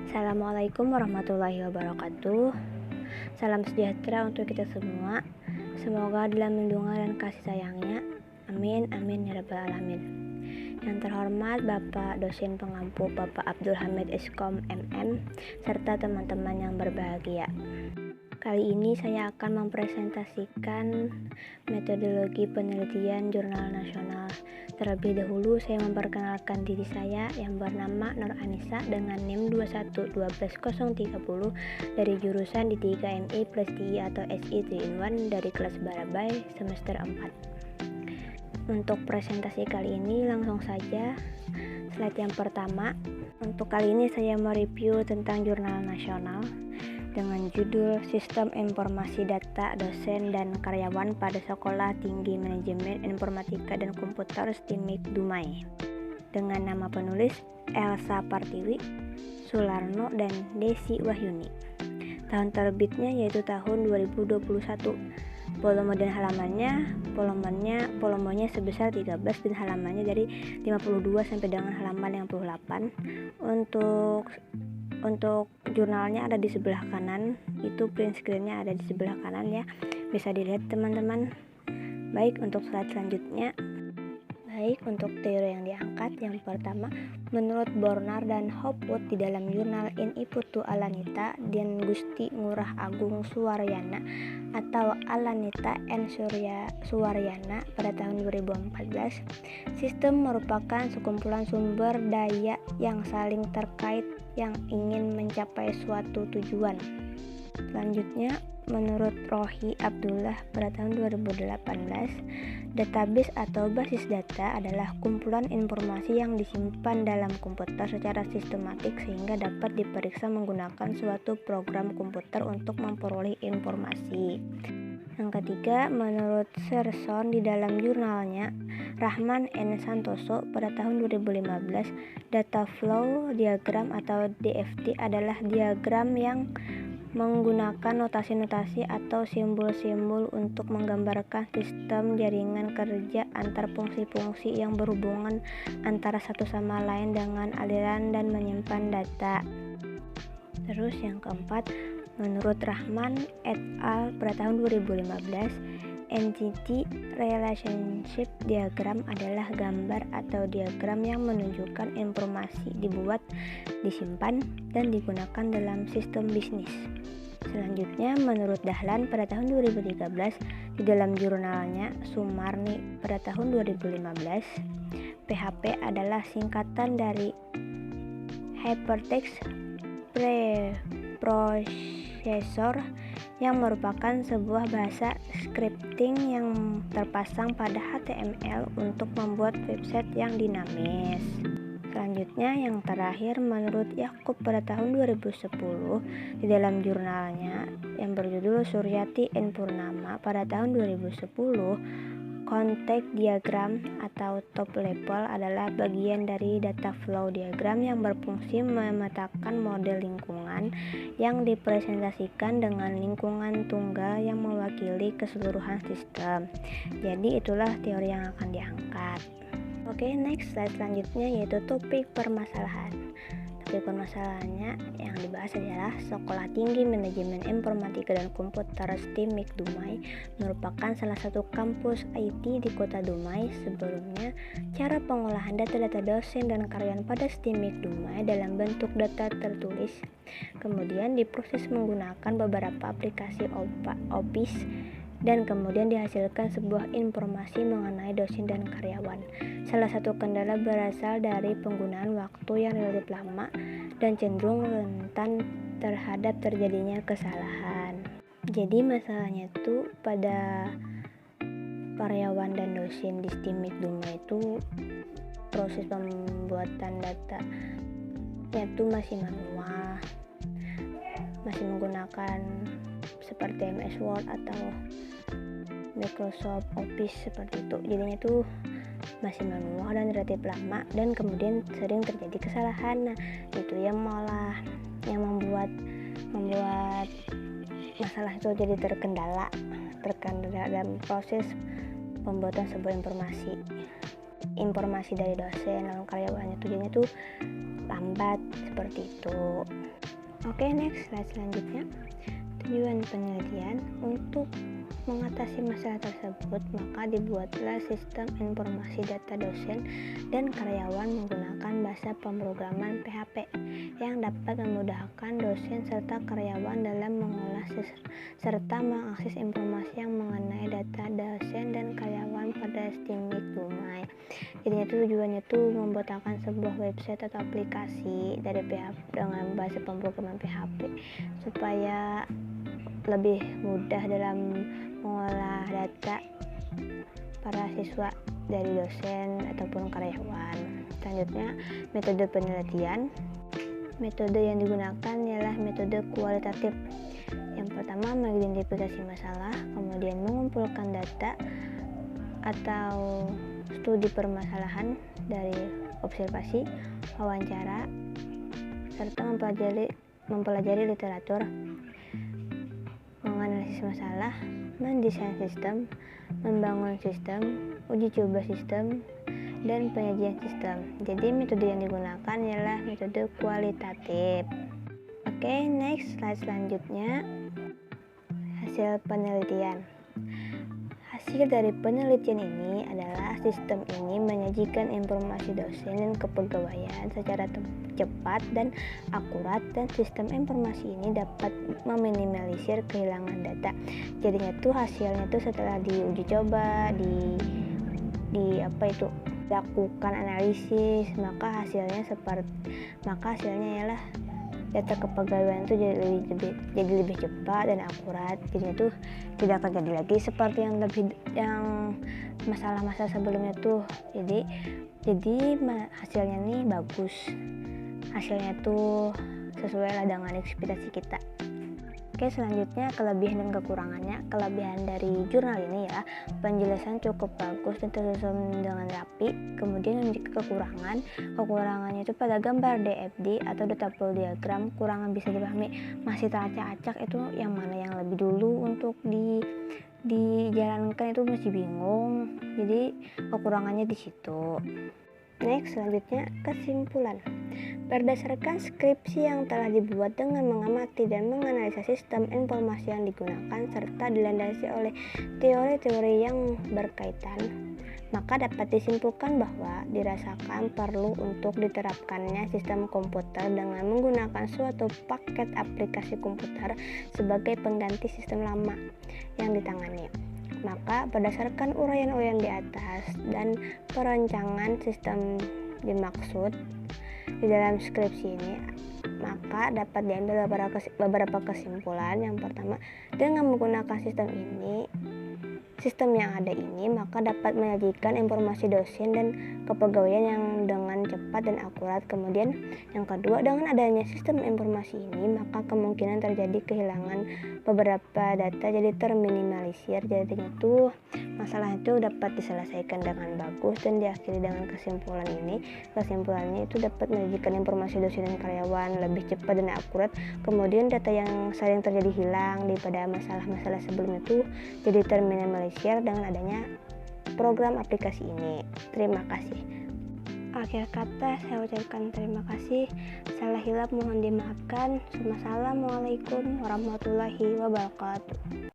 Assalamualaikum warahmatullahi wabarakatuh. Salam sejahtera untuk kita semua. Semoga dalam lindungan dan kasih sayangnya. Amin, amin ya rabbal alamin. Yang terhormat Bapak dosen pengampu Bapak Abdul Hamid Eskom MM serta teman-teman yang berbahagia. Kali ini saya akan mempresentasikan metodologi penelitian jurnal nasional. Terlebih dahulu saya memperkenalkan diri saya yang bernama Nur Anissa dengan NIM 2112030 dari jurusan di 3MI plus DI atau SI 3-in-1 dari kelas Barabai semester 4. Untuk presentasi kali ini langsung saja. Slide yang pertama. Untuk kali ini saya mereview tentang jurnal nasional dengan judul Sistem Informasi Data Dosen dan Karyawan pada Sekolah Tinggi Manajemen Informatika dan Komputer STIMIK Dumai dengan nama penulis Elsa Partiwi, Sularno, dan Desi Wahyuni. Tahun terbitnya yaitu tahun 2021. Volume dan volumenya sebesar 13 dan halamannya dari 52 sampai dengan halaman 58. Untuk jurnalnya ada di sebelah kanan, itu print screen-nya ada di sebelah kanan ya, bisa dilihat teman-teman. Baik, untuk slide selanjutnya. Baik, untuk teori yang diangkat, yang pertama, menurut Bornar dan Hopwood di dalam jurnal In Iputu Alanita dan Gusti Ngurah Agung Suwaryana atau Alanita N Suwaryana pada tahun 2014, sistem merupakan sekumpulan sumber daya yang saling terkait yang ingin mencapai suatu tujuan. Selanjutnya, menurut Rohi Abdullah pada tahun 2018, database atau basis data adalah kumpulan informasi yang disimpan dalam komputer secara sistematik sehingga dapat diperiksa menggunakan suatu program komputer untuk memperoleh informasi. Yang ketiga, menurut Serson di dalam jurnalnya Rahman N. Santoso pada tahun 2015, data flow diagram atau DFT adalah diagram yang menggunakan notasi-notasi atau simbol-simbol untuk menggambarkan sistem jaringan kerja antar fungsi-fungsi yang berhubungan antara satu sama lain dengan aliran dan menyimpan data. Terus yang keempat, menurut Rahman et al. Pada tahun 2015, Entity Relationship Diagram adalah gambar atau diagram yang menunjukkan informasi dibuat, disimpan, dan digunakan dalam sistem bisnis. Selanjutnya, menurut Dahlan pada tahun 2013 di dalam jurnalnya Sumarni pada tahun 2015, PHP adalah singkatan dari Hypertext Preprocessor yang merupakan sebuah bahasa scripting yang terpasang pada HTML untuk membuat website yang dinamis. Selanjutnya, yang terakhir, menurut Yakub pada tahun 2010 di dalam jurnalnya yang berjudul Suryati N. Purnama pada tahun 2010, context diagram atau top level adalah bagian dari data flow diagram yang berfungsi memetakan model lingkungan yang dipresentasikan dengan lingkungan tunggal yang mewakili keseluruhan sistem. Jadi itulah teori yang akan diangkat. Oke, next slide selanjutnya yaitu topik permasalahan. Topik permasalahannya yang dibahas adalah Sekolah Tinggi Manajemen Informatika dan Komputer STIMIK Dumai merupakan salah satu kampus IT di kota Dumai. Sebelumnya, cara pengolahan data-data dosen dan karyawan pada STIMIK Dumai dalam bentuk data tertulis, kemudian diproses menggunakan beberapa aplikasi Office, dan kemudian dihasilkan sebuah informasi mengenai dosen dan karyawan. Salah satu kendala berasal dari penggunaan waktu yang relatif lama dan cenderung rentan terhadap terjadinya kesalahan. Jadi masalahnya itu pada karyawan dan dosen di STIMIK Dumai itu proses pembuatan data itu masih manual, masih menggunakan seperti MS Word atau Microsoft Office seperti itu. Jadinya itu masih manual dan relatif lama dan kemudian sering terjadi kesalahan. Nah, itu yang malah yang membuat masalah itu jadi terkendala dalam proses pembuatan sebuah informasi. informasi dari dosen lalu karyawannya tujuannya tuh lambat seperti itu. Oke, next slide selanjutnya. Tujuan penelitian untuk mengatasi masalah tersebut, maka dibuatlah sistem informasi data dosen dan karyawan menggunakan bahasa pemrograman PHP yang dapat memudahkan dosen serta karyawan dalam mengolah serta mengakses informasi yang mengenai data dosen dan karyawan pada Steamik Dumai. Jadi tujuannya tuh membuatkan sebuah website atau aplikasi dari PHP dengan bahasa pemrograman PHP supaya lebih mudah dalam mengolah data para siswa dari dosen ataupun karyawan. Selanjutnya, metode penelitian. Metode yang digunakan ialah metode kualitatif. Yang pertama, mengidentifikasi masalah, kemudian mengumpulkan data atau studi permasalahan dari observasi, wawancara, serta mempelajari literatur, menganalisis masalah, mendesain sistem, membangun sistem, uji coba sistem, dan penyajian sistem. Jadi metode yang digunakan ialah metode kualitatif. Oke, next slide selanjutnya, hasil penelitian. Hasil dari penelitian ini adalah sistem ini menyajikan informasi dosen dan kepegawaian secara cepat dan akurat, dan sistem informasi ini dapat meminimalisir kehilangan data. Jadinya tuh hasilnya tuh setelah diuji coba, dilakukan analisis, maka hasilnya ialah data kepegawaian itu jadi lebih cepat dan akurat. Jadi itu tidak terjadi lagi seperti yang masalah-masalah sebelumnya tuh. Jadi hasilnya nih bagus. Hasilnya tuh sesuai lah dengan ekspektasi kita. Oke, selanjutnya kelebihan dan kekurangannya. Kelebihan dari jurnal ini ya, penjelasan cukup bagus dan tersusun dengan rapi. Kemudian untuk kekurangannya itu pada gambar DFD atau data flow diagram kurang bisa dipahami, masih teracak-acak. Itu yang mana yang lebih dulu untuk dijalankan itu masih bingung. Jadi kekurangannya di situ. Next, selanjutnya kesimpulan. Berdasarkan skripsi yang telah dibuat dengan mengamati dan menganalisa sistem informasi yang digunakan serta dilandasi oleh teori-teori yang berkaitan, maka dapat disimpulkan bahwa dirasakan perlu untuk diterapkannya sistem komputer dengan menggunakan suatu paket aplikasi komputer sebagai pengganti sistem lama yang ditangani. Maka berdasarkan uraian-uraian di atas dan perancangan sistem dimaksud di dalam skripsi ini, maka dapat diambil beberapa kesimpulan. Yang pertama, dengan menggunakan sistem yang ada ini, maka dapat menyajikan informasi dosen dan kepegawaian yang dengan cepat dan akurat. Kemudian yang kedua, dengan adanya sistem informasi ini, maka kemungkinan terjadi kehilangan beberapa data jadi terminimalisir. Jadinya tuh masalah itu dapat diselesaikan dengan bagus dan diakhiri dengan kesimpulan ini. Kesimpulannya itu dapat menyajikan informasi dosen dan karyawan lebih cepat dan akurat. Kemudian data yang sering terjadi hilang daripada masalah-masalah sebelumnya itu jadi terminimalisir dengan adanya program aplikasi ini. Terima kasih. Akhir kata saya ucapkan terima kasih. Salah hilap mohon dimaafkan. Wassalamualaikum warahmatullahi wabarakatuh.